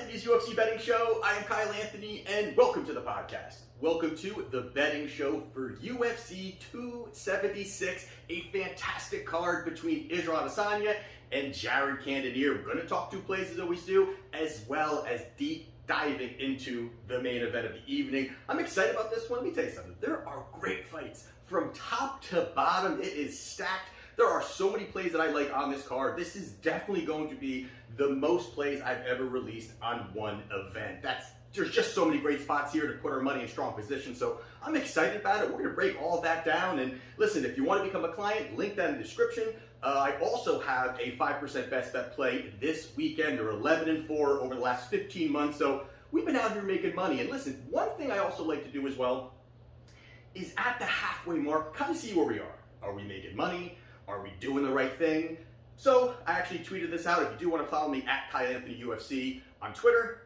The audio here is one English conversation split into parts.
Anthony's UFC Betting Show. I am Kyle Anthony, and welcome to the podcast. Welcome to the betting show for UFC 276, a fantastic card between Israel Adesanya and Jared Cannonier. We're going to talk two plays as always do, as well as deep diving into the main event of the evening. I'm excited about this one. Let me tell you something. There are great fights from top to bottom. It is stacked. There are so many plays that I like on this card. This is definitely going to be the most plays I've ever released on one event. There's just so many great spots here to put our money in strong position. So I'm excited about it. We're going to break all that down. And listen, if you want to become a client, link that in the description. I also have a 5% best bet play this weekend. They're 11-4 over the last 15 months. So we've been out here making money. And listen, one thing I also like to do as well is at the halfway mark, kind of see where we are. Are we making money? Are we doing the right thing? So I actually tweeted this out. If you do want to follow me at Kyle Anthony UFC on Twitter,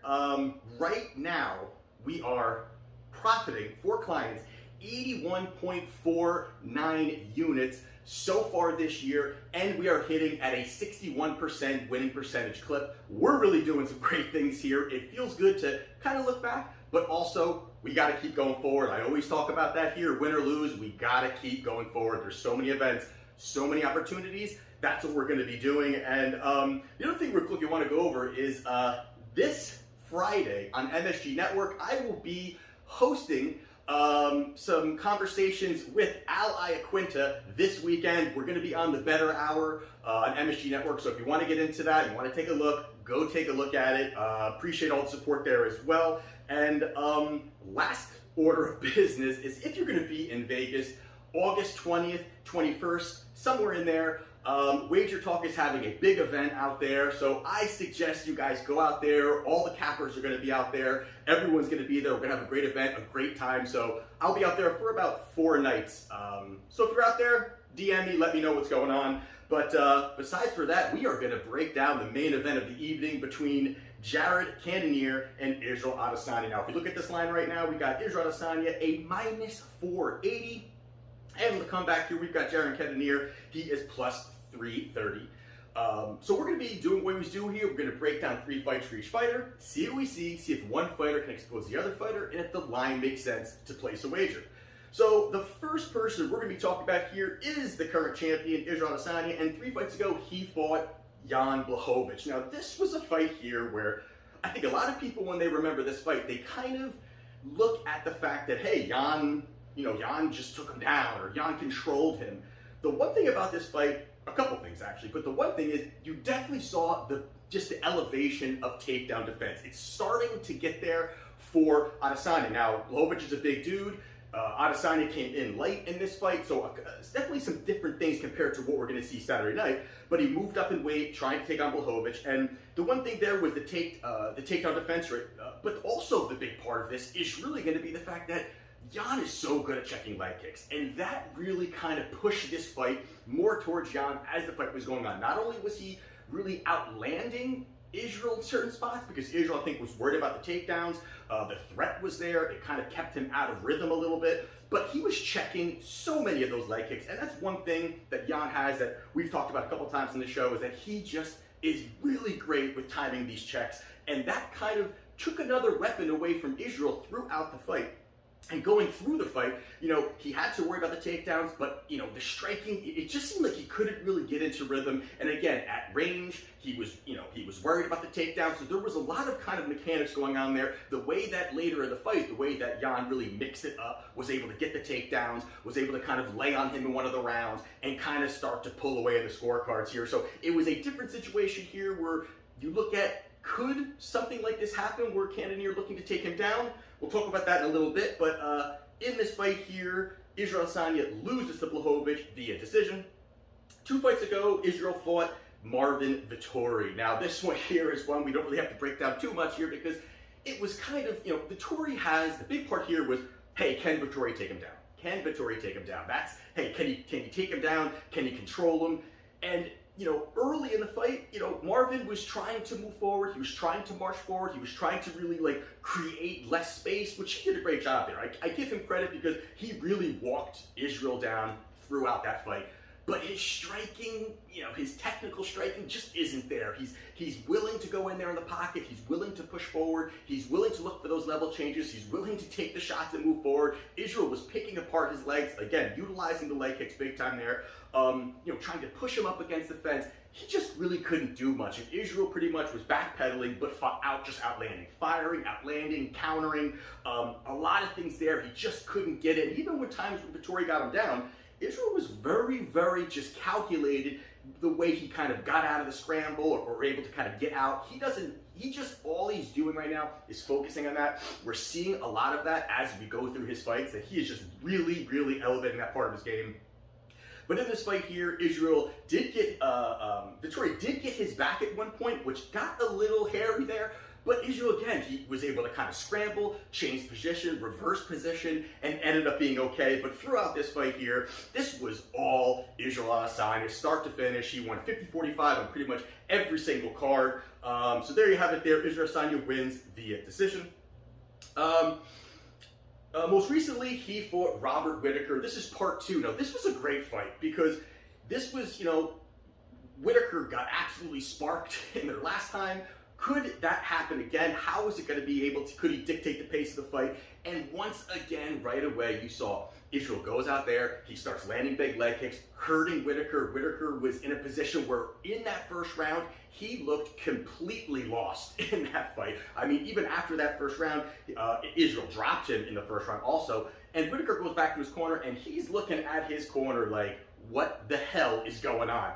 right now we are profiting for clients 81.49 units so far this year, and we are hitting at a 61% winning percentage clip. We're really doing some great things here. It feels good to kind of look back, but also we got to keep going forward. I always talk about that here, win or lose, we got to keep going forward. There's so many events, so many opportunities. That's what we're going to be doing. And the other thing real quick you want to go over is this Friday on MSG Network, I will be hosting some conversations with Al Iaquinta this weekend. We're going to be on the Better Hour on MSG Network. So if you want to get into that, you want to take a look, go take a look at it. Appreciate all the support there as well. And last order of business is if you're going to be in Vegas, August 20th, 21st, somewhere in there, Wager Talk is having a big event out there, so I suggest you guys go out there. All the cappers are going to be out there. Everyone's going to be there. We're going to have a great event, a great time, so I'll be out there for about 4 nights. So if you're out there, DM me, let me know what's going on. But besides for that, we are going to break down the main event of the evening between Jared Cannonier and Israel Adesanya. Now, if you look at this line right now, we got Israel Adesanya a -480. And to come back here, we've got Jared Cannonier. He is +330. So we're going to be doing what we do here. We're going to break down 3 fights for each fighter, see what we see if one fighter can expose the other fighter, and if the line makes sense to place a wager. So the first person we're going to be talking about here is the current champion, Israel Adesanya, and 3 fights ago, he fought Jan Blachowicz. Now, this was a fight here where I think a lot of people, when they remember this fight, they kind of look at the fact that, hey, Jan just took him down, or Jan controlled him. The one thing about this fight, a couple things actually, but the one thing is you definitely saw the elevation of takedown defense. It's starting to get there for Adesanya. Now, Blachowicz is a big dude. Adesanya came in light in this fight, so it's definitely some different things compared to what we're going to see Saturday night. But he moved up in weight, trying to take on Blachowicz, and the one thing there was the takedown defense rate. But also the big part of this is really going to be the fact that Jan is so good at checking leg kicks, and that really kind of pushed this fight more towards Jan as the fight was going on. Not only was he really outlanding Israel in certain spots, because Israel, I think, was worried about the takedowns, the threat was there, it kind of kept him out of rhythm a little bit, but he was checking so many of those leg kicks, and that's one thing that Jan has that we've talked about a couple times in the show, is that he just is really great with timing these checks, and that kind of took another weapon away from Israel throughout the fight. And going through the fight, he had to worry about the takedowns, but, the striking, it just seemed like he couldn't really get into rhythm. And again, at range, he was worried about the takedowns. So there was a lot of kind of mechanics going on there. The way that later in the fight, the way that Jan really mixed it up, was able to get the takedowns, was able to kind of lay on him in one of the rounds, and kind of start to pull away in the scorecards here. So it was a different situation here where you look at, could something like this happen where Cannonier looking to take him down? We'll talk about that in a little bit, but in this fight here, Israel Adesanya loses to Blachowicz via decision. 2 fights ago, Israel fought Marvin Vettori. Now, this one here is one we don't really have to break down too much here, because it was kind of, Vettori has, the big part here was, hey, can Vettori take him down? Can Vettori take him down? That's, hey, can he take him down? Can he control him? And early in the fight, Marvin was trying to move forward. He was trying to march forward. He was trying to really, create less space, which he did a great job there. I give him credit because he really walked Israel down throughout that fight. but his striking, his technical striking just isn't there. He's willing to go in there in the pocket. He's willing to push forward. He's willing to look for those level changes. He's willing to take the shots and move forward. Israel was picking apart his legs, again, utilizing the leg kicks big time there, trying to push him up against the fence. He just really couldn't do much. And Israel pretty much was backpedaling, but outlanding, firing, outlanding, countering, a lot of things there. He just couldn't get in. Even when times when Vettori got him down, Israel was very, very just calculated the way he kind of got out of the scramble or able to kind of get out. All he's doing right now is focusing on that. We're seeing a lot of that as we go through his fights, that he is just really, really elevating that part of his game. But in this fight here, Israel did get, Vettori did get his back at one point, which got a little hairy there. But Israel, again, he was able to kind of scramble, change position, reverse position, and ended up being okay. But throughout this fight here, this was all Israel Adesanya, start to finish. He won 50-45 on pretty much every single card. So there you have it there. Israel Adesanya wins via decision. Most recently, he fought Robert Whittaker. This is part 2. Now, this was a great fight because this was, Whittaker got absolutely sparked in their last time. Could that happen again? How is it going to be able to, could he dictate the pace of the fight? And once again, right away, you saw Israel goes out there, he starts landing big leg kicks, hurting Whittaker. Whittaker was in a position where in that first round, he looked completely lost in that fight. I mean, even after that first round, Israel dropped him in the first round also, and Whittaker goes back to his corner, and he's looking at his corner like, what the hell is going on?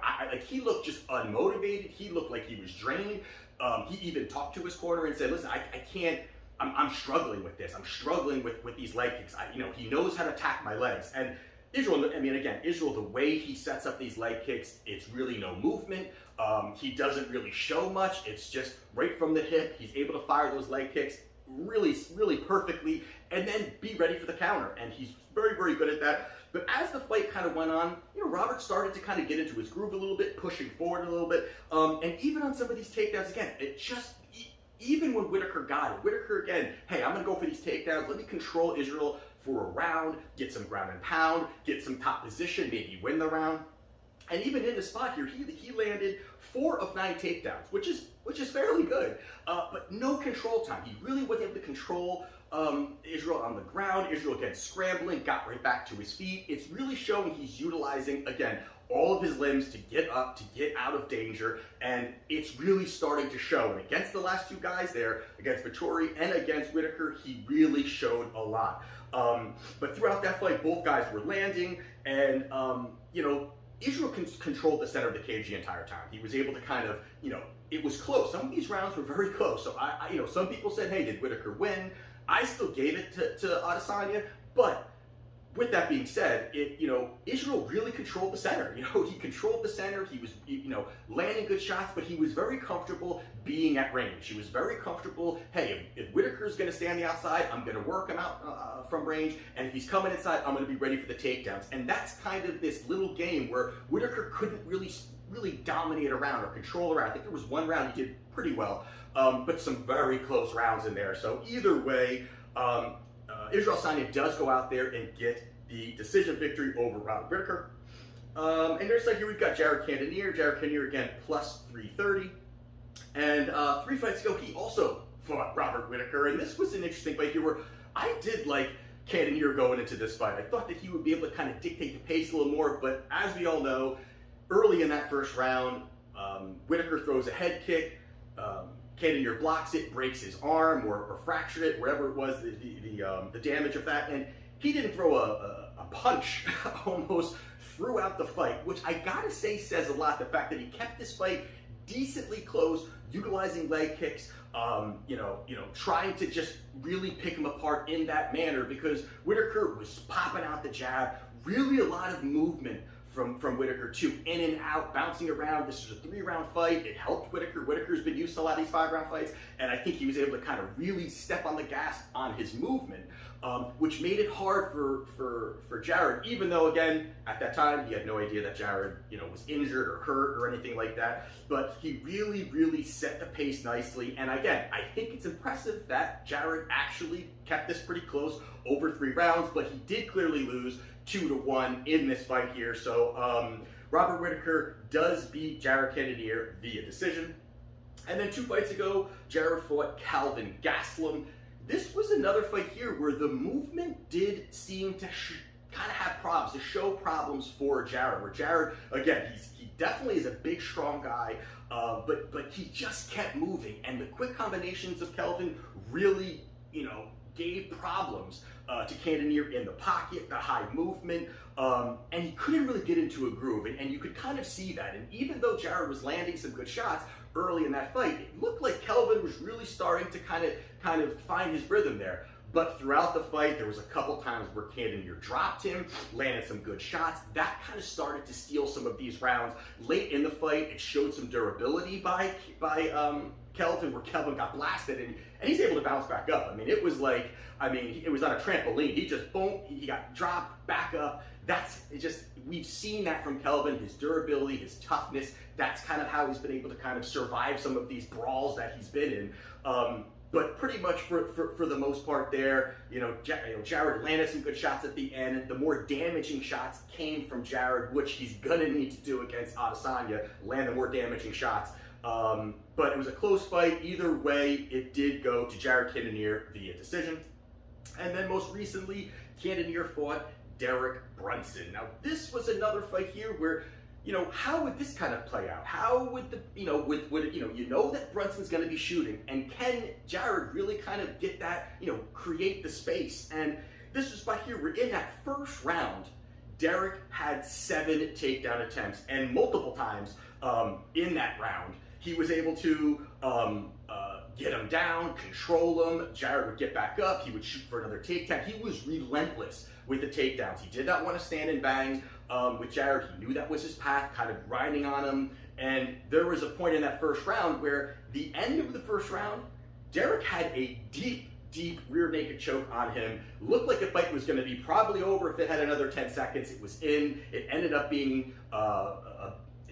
He looked just unmotivated. He looked like he was drained. He even talked to his corner and said, listen, I can't, I'm struggling with this. I'm struggling with these leg kicks. He knows how to attack my legs. And Israel, Israel, the way he sets up these leg kicks, it's really no movement. He doesn't really show much. It's just right from the hip. He's able to fire those leg kicks really, really perfectly and then be ready for the counter. And he's very, very good at that. But as the fight kind of went on, Robert started to kind of get into his groove a little bit, pushing forward a little bit. And even on some of these takedowns, again, even when Whittaker got it, Whittaker again, hey, I'm going to go for these takedowns. Let me control Israel for a round, get some ground and pound, get some top position, maybe win the round. And even in the spot here, he landed 4 of 9 takedowns, which is fairly good, but no control time. He really wasn't able to control Israel on the ground. Israel again scrambling, got right back to his feet. It's really showing he's utilizing, again, all of his limbs to get up, to get out of danger, and it's really starting to show. And against the last 2 guys there, against Vettori and against Whittaker, he really showed a lot. But throughout that fight, both guys were landing, and Israel controlled the center of the cage the entire time. He was able to kind of, it was close. Some of these rounds were very close. So some people said, hey, did Whittaker win? I still gave it to Adesanya, but with that being said, Israel really controlled the center. He controlled the center. He was, landing good shots, but he was very comfortable being at range. He was very comfortable. Hey, if Whittaker's going to stay on the outside, I'm going to work him out from range, and if he's coming inside, I'm going to be ready for the takedowns. And that's kind of this little game where Whittaker couldn't really dominate a round or control a round. I think there was one round he did pretty well, but some very close rounds in there. So either way, Israel Adesanya does go out there and get the decision victory over Robert Whittaker. And there's here we've got Jared Cannonier. Jared Cannonier again plus 330. And 3 fights ago he also fought Robert Whittaker. And this was an interesting fight here where I did like Cannonier going into this fight. I thought that he would be able to kind of dictate the pace a little more. But as we all know, early in that first round, Whittaker throws a head kick. Cannonier blocks it, breaks his arm, or fractured it, wherever it was, the damage of that. And he didn't throw a punch almost throughout the fight, which I gotta say says a lot. The fact that he kept this fight decently close, utilizing leg kicks, trying to just really pick him apart in that manner, because Whittaker was popping out the jab, really a lot of movement from Whittaker too, in and out, bouncing around. This was a 3-round fight. It helped Whittaker. Whittaker's been used to a lot of these 5-round fights, and I think he was able to kind of really step on the gas on his movement, which made it hard for Jared, even though, again, at that time, he had no idea that Jared, was injured or hurt or anything like that, but he really, really set the pace nicely. And again, I think it's impressive that Jared actually kept this pretty close over 3 rounds, but he did clearly lose 2-1 in this fight here. So Robert Whittaker does beat Jared Cannonier via decision. And then 2 fights ago, Jared fought Calvin Gastelum. This was another fight here where the movement did seem to kind of have problems, to show problems for Jared. Where Jared, again, he definitely is a big, strong guy, but he just kept moving. And the quick combinations of Calvin really, gave problems to Cannonier in the pocket, the high movement, and he couldn't really get into a groove. And you could kind of see that. And even though Jared was landing some good shots early in that fight, it looked like Calvin was really starting to kind of find his rhythm there. But throughout the fight, there was a couple times where Cannonier dropped him, landed some good shots. That kind of started to steal some of these rounds. Late in the fight, it showed some durability by Calvin, where Calvin got blasted, and he's able to bounce back up. It was like, it was on a trampoline. He just, boom, he got dropped, back up. We've seen that from Calvin, his durability, his toughness. That's kind of how he's been able to kind of survive some of these brawls that he's been in. But pretty much for the most part there, Jared landed some good shots at the end. The more damaging shots came from Jared, which he's gonna need to do against Adesanya, land the more damaging shots. But it was a close fight. Either way, it did go to Jared Cannonier via decision. And then most recently, Cannonier fought Derek Brunson. Now, this was another fight here where, how would this kind of play out? How would that Brunson's going to be shooting, and can Jared really kind of get that, create the space? And this was by here, we're in that first round. Derek had 7 takedown attempts, and multiple times in that round, he was able to get him down, control him. Jared would get back up. He would shoot for another takedown. He was relentless with the takedowns. He did not want to stand and bang with Jared. He knew that was his path, kind of grinding on him. And there was a point in that first round where the end of the first round, Derek had a deep rear naked choke on him. Looked like the fight was going to be probably over if it had another 10 seconds. It was in. It ended up being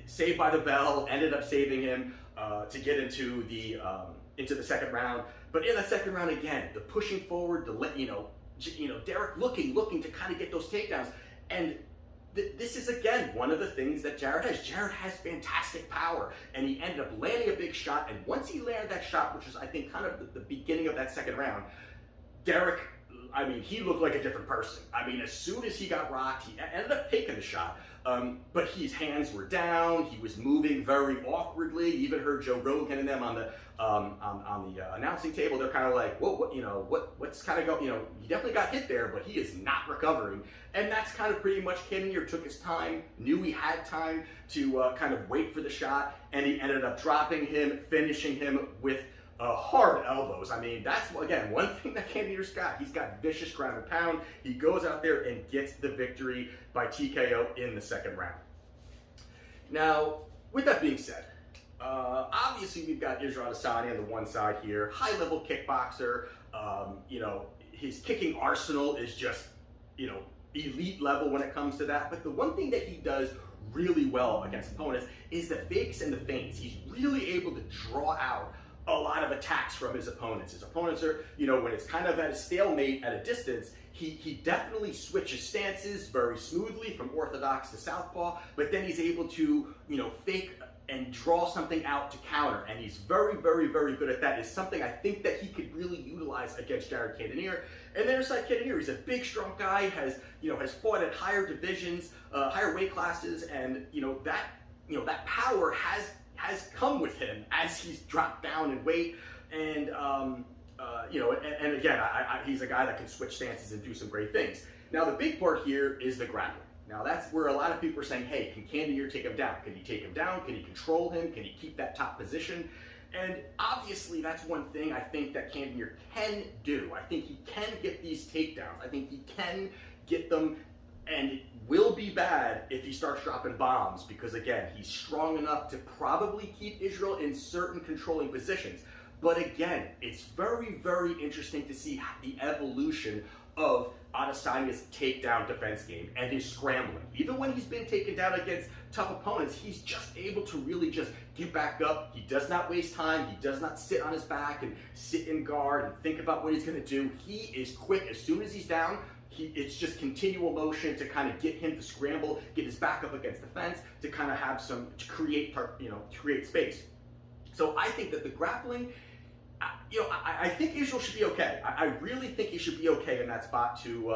saved by the bell, ended up saving him to get into the second round. But in the second round, again, the pushing forward, Derek looking to kind of get those takedowns. And this is, again, one of the things that Jared has. Jared has fantastic power, and he ended up landing a big shot. And once he landed that shot, which is, I think, kind of the beginning of that second round, Derek, he looked like a different person. As soon as he got rocked, he ended up taking the shot. But his hands were down. He was moving very awkwardly. You even heard Joe Rogan and them on the announcing table. They're kind of like, what's kind of going? He definitely got hit there, but he is not recovering. And that's kind of pretty much Cannonier took his time, knew he had time to kind of wait for the shot, and he ended up dropping him, finishing him with hard elbows. That's, again, one thing that Cannonier's got. He's got vicious ground and pound. He goes out there and gets the victory by TKO in the second round. Now, with that being said, obviously we've got Israel Adesanya on the one side here, high-level kickboxer. His kicking arsenal is just, elite level when it comes to that. But the one thing that he does really well against opponents is the fakes and the feints. He's really able to draw out a lot of attacks from his opponents. His opponents are, when it's kind of at a stalemate at a distance, he definitely switches stances very smoothly from orthodox to southpaw, but then he's able to, fake and draw something out to counter, and he's very, very, very good at that. It's something I think that he could really utilize against Jared Cannonier. And then aside Cannonier, he's a big, strong guy, has fought at higher divisions, higher weight classes, and that power has come with him as he's dropped down in weight, and again, he's a guy that can switch stances and do some great things. Now, the big part here is the grappling. Now, that's where a lot of people are saying, hey, can Cannonier take him down? Can he take him down? Can he control him? Can he keep that top position? And obviously, that's one thing I think that Cannonier can do. I think he can get these takedowns. I think he can get them, and it will be bad if he starts dropping bombs, because again, he's strong enough to probably keep Israel in certain controlling positions. But again, it's very, very interesting to see the evolution of Adesanya's takedown defense game and his scrambling. Even when he's been taken down against tough opponents, he's just able to really just get back up. He does not waste time. He does not sit on his back and sit in guard and think about what he's going to do. He is quick. As soon as he's down, it's just continual motion to kind of get him to scramble, get his back up against the fence, to kind of have some, to create space. So I think that the grappling, I think Israel should be okay. I really think he should be okay in that spot to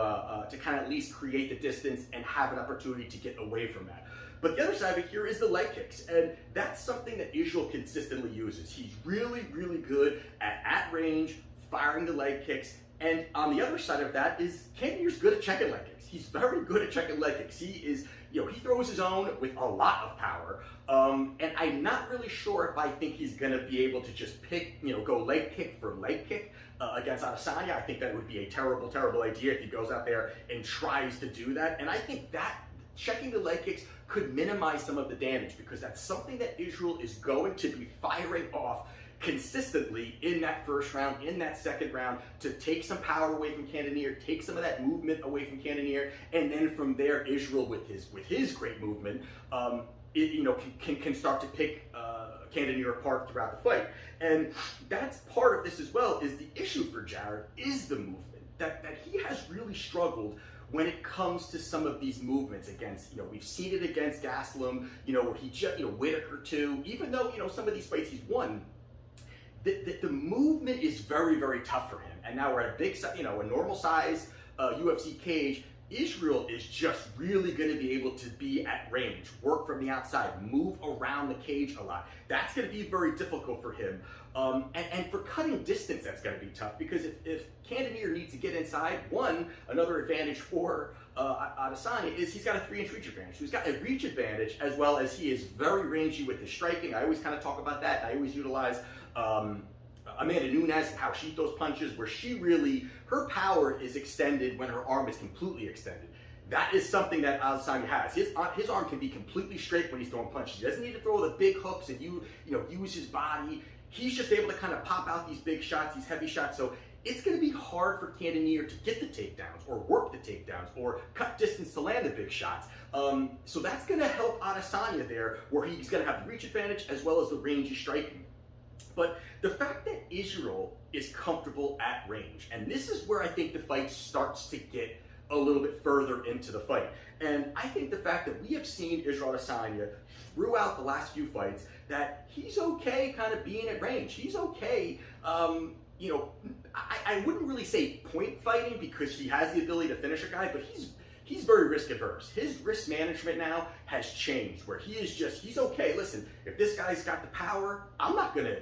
kind of at least create the distance and have an opportunity to get away from that. But the other side of it here is the leg kicks, and that's something that Israel consistently uses. He's really, really good at range, firing the leg kicks. And on the other side of that is Cannonier's good at checking leg kicks. He's very good at checking leg kicks. He is, he throws his own with a lot of power. And I'm not really sure if I think he's going to be able to just pick, go leg kick for leg kick against Adesanya. I think that would be a terrible, terrible idea if he goes out there and tries to do that. And I think that checking the leg kicks could minimize some of the damage, because that's something that Israel is going to be firing off consistently in that first round, in that second round, to take some power away from Cannonier, take some of that movement away from Cannonier, and then from there, Israel with his great movement, can start to pick Cannonier apart throughout the fight. And that's part of this as well. Is the issue for Jared is the movement, that he has really struggled when it comes to some of these movements against, we've seen it against Gastelum, where he just, Whitaker too, even though, some of these fights he's won, the movement is very, very tough for him. And now we're at a big, a normal size UFC cage. Israel is just really going to be able to be at range, work from the outside, move around the cage a lot. That's going to be very difficult for him. And for cutting distance, that's going to be tough, because if Cannonier needs to get inside, another advantage for Adesanya is he's got a 3-inch reach advantage. So he's got a reach advantage, as well as he is very rangy with his striking. I always kind of talk about that. I always utilize Amanda Nunes and how she throws punches, where her power is extended when her arm is completely extended. That is something that Adesanya has. His arm can be completely straight when he's throwing punches. He doesn't need to throw the big hooks and use his body. He's just able to kind of pop out these big shots, these heavy shots. So it's going to be hard for Cannonier to get the takedowns or work the takedowns or cut distance to land the big shots. So that's going to help Adesanya there, where he's going to have the reach advantage as well as the rangy striking. But the fact that Israel is comfortable at range, and this is where I think the fight starts to get a little bit further into the fight. And I think the fact that we have seen Israel Adesanya throughout the last few fights, that he's okay kind of being at range. He's okay, I wouldn't really say point fighting, because he has the ability to finish a guy, but he's very risk averse. His risk management now has changed, where he's okay. Listen, if this guy's got the power, I'm not gonna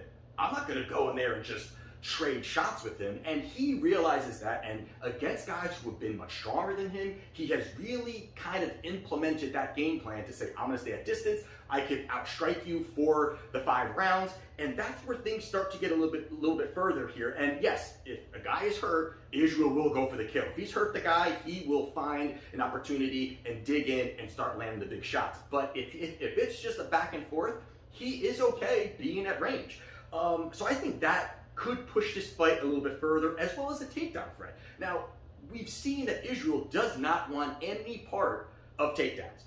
go in there and just trade shots with him. And he realizes that, and against guys who have been much stronger than him, he has really kind of implemented that game plan to say, I'm gonna stay at distance, I can outstrike you for the 5 rounds. And that's where things start to get a little bit further here. And yes, if a guy is hurt, Israel will go for the kill. If he's hurt the guy, he will find an opportunity and dig in and start landing the big shots. But if it's just a back and forth, he is okay being at range. So I think that could push this fight a little bit further, as well as the takedown threat. Now, we've seen that Israel does not want any part of takedowns.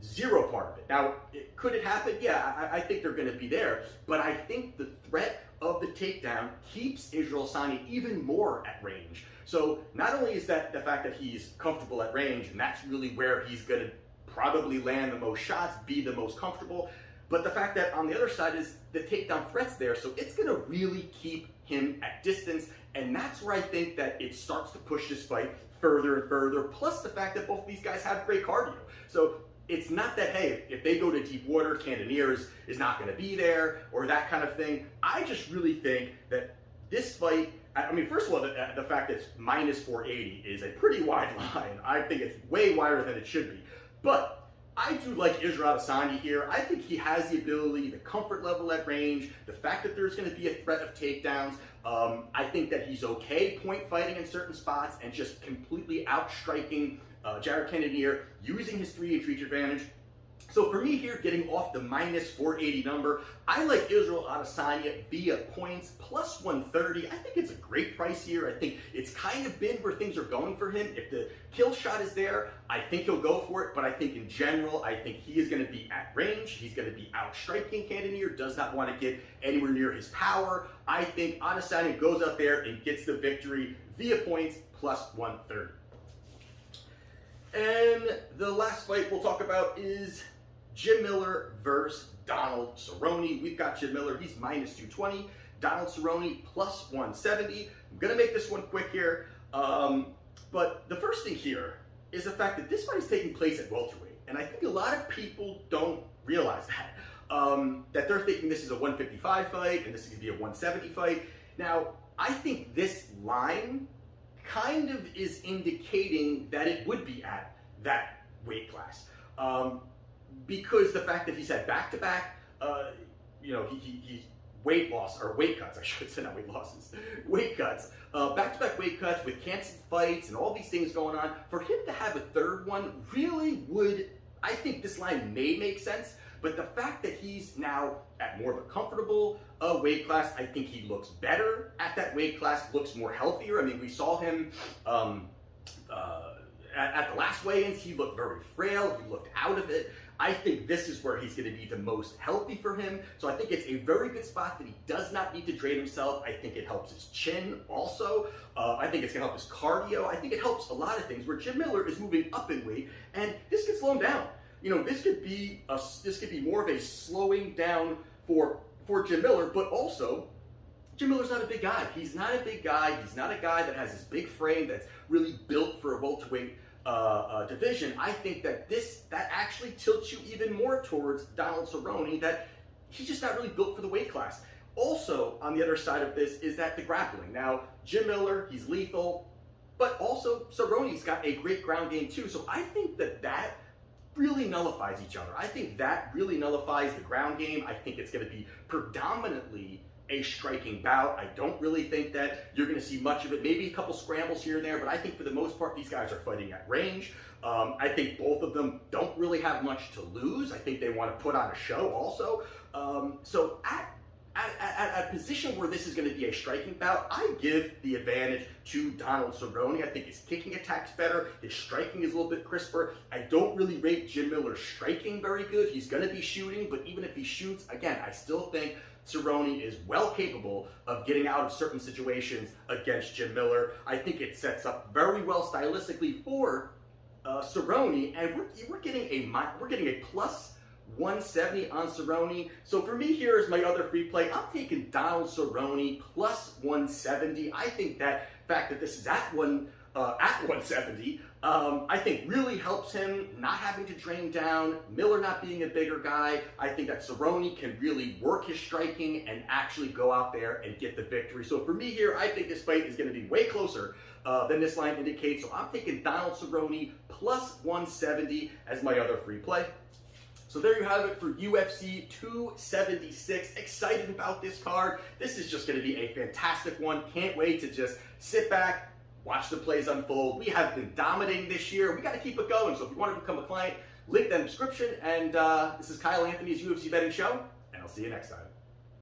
Zero part of it. Now, could it happen? Yeah, I think they're going to be there. But I think the threat of the takedown keeps Israel Adesanya even more at range. So not only is that the fact that he's comfortable at range, and that's really where he's going to probably land the most shots, be the most comfortable, but the fact that on the other side is the takedown threat's there, so it's going to really keep him at distance, and that's where I think that it starts to push this fight further and further, plus the fact that both of these guys have great cardio. So it's not that, hey, if they go to deep water, Cannonier is not going to be there, or that kind of thing. I just really think that this fight, I mean, first of all, the fact that it's minus 480 is a pretty wide line. I think it's way wider than it should be. But I do like Israel Adesanya here. I think he has the ability, the comfort level at range, the fact that there's going to be a threat of takedowns. I think that he's okay point fighting in certain spots and just completely outstriking Jared Cannonier using his 3-inch reach advantage. So for me here, getting off the minus 480 number, I like Israel Adesanya via points, plus 130. I think it's a great price here. I think it's kind of been where things are going for him. If the kill shot is there, I think he'll go for it. But I think in general, I think he is going to be at range. He's going to be outstriking Cannonier, does not want to get anywhere near his power. I think Adesanya goes out there and gets the victory via points, plus 130. And the last fight we'll talk about is Jim Miller versus Donald Cerrone. We've got Jim Miller, he's minus 220. Donald Cerrone, plus 170. I'm going to make this one quick here. But the first thing here is the fact that this fight is taking place at welterweight. And I think a lot of people don't realize that. That they're thinking this is a 155 fight and this is going to be a 170 fight. Now, I think this line kind of is indicating that it would be at that weight class. Because the fact that he's had back-to-back, he's weight loss, or weight cuts, I should say, not weight losses, weight cuts, back-to-back weight cuts with canceled fights and all these things going on, for him to have a third one really would, I think this line may make sense, but the fact that he's now at more of a comfortable weight class, I think he looks better at that weight class, looks more healthier. I mean, we saw him at the last weigh-ins, he looked very frail, he looked out of it. I think this is where he's going to be the most healthy for him. So I think it's a very good spot that he does not need to drain himself. I think it helps his chin also. I think it's going to help his cardio. I think it helps a lot of things where Jim Miller is moving up in weight, and this could slow him down. You know, this could be more of a slowing down for Jim Miller, but also Jim Miller's not a big guy. He's not a big guy. He's not a guy that has this big frame that's really built for a welterweight division. I think that that actually tilts you even more towards Donald Cerrone, that he's just not really built for the weight class. Also, on the other side of this is that the grappling. Now, Jim Miller, he's lethal, but also Cerrone's got a great ground game too. So I think that really nullifies each other. I think that really nullifies the ground game. I think it's going to be predominantly a striking bout. I don't really think that you're going to see much of it. Maybe a couple scrambles here and there, but I think for the most part, these guys are fighting at range. I think both of them don't really have much to lose. I think they want to put on a show also. So at a position where this is going to be a striking bout, I give the advantage to Donald Cerrone. I think his kicking attack's better. His striking is a little bit crisper. I don't really rate Jim Miller's striking very good. He's going to be shooting, but even if he shoots, again, I still think Cerrone is well capable of getting out of certain situations against Jim Miller. I think it sets up very well stylistically for Cerrone, and we're getting a plus 170 on Cerrone. So for me, here is my other free play. I'm taking Donald Cerrone plus 170. I think that fact that this is at 170, I think really helps him not having to drain down, Miller not being a bigger guy. I think that Cerrone can really work his striking and actually go out there and get the victory. So for me here, I think this fight is going to be way closer than this line indicates. So I'm taking Donald Cerrone plus 170 as my other free play. So there you have it for UFC 276. Excited about this card. This is just going to be a fantastic one. Can't wait to just sit back, watch the plays unfold. We have been dominating this year. We got to keep it going. So if you want to become a client, link in the description. And this is Kyle Anthony's UFC Betting Show, and I'll see you next time.